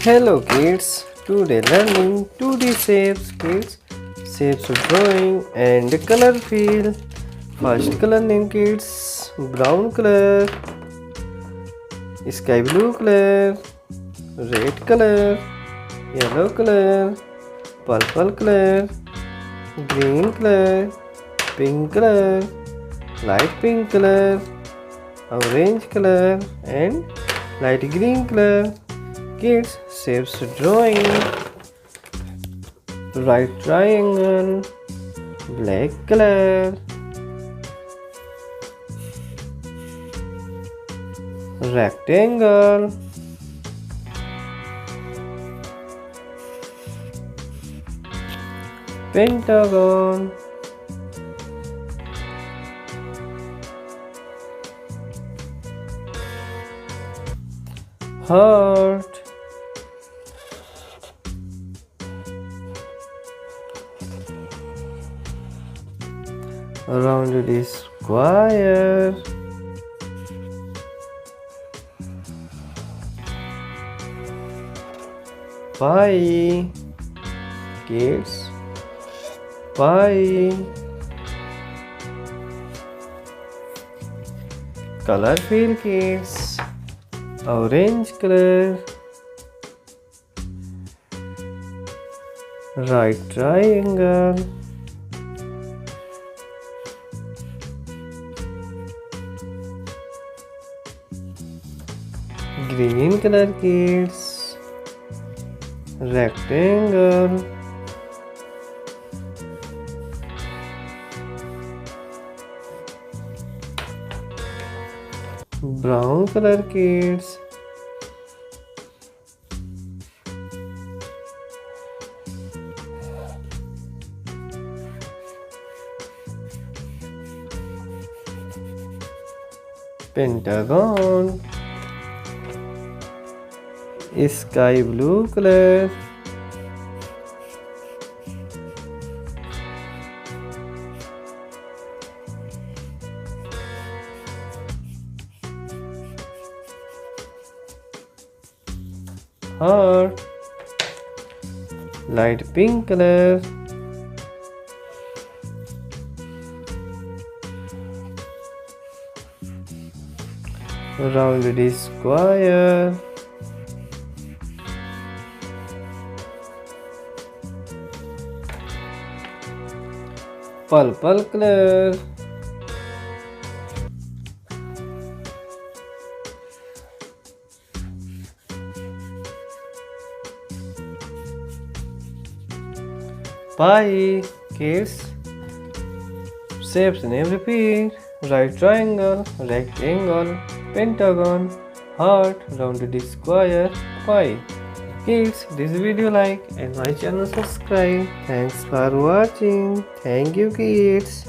Hello kids, today learning 2D shapes kids, shapes of drawing and color fill. First color name kids, brown color, sky blue color, red color, yellow color, purple color, green color, pink color, light pink color, orange color and light green color. Kids, shapes drawing, right triangle, black color, rectangle, pentagon, heart, around the square, pie, kids, pie, color fill kids, orange color, right triangle, green color kids, rectangle, brown color kids, pentagon, sky blue color, heart, light pink color, rounded square, purple color, pie, kids, shapes name repeat, right triangle, rectangle, pentagon, heart, rounded square, pie. Kids, this video like and my channel subscribe. Thanks for watching. Thank you kids.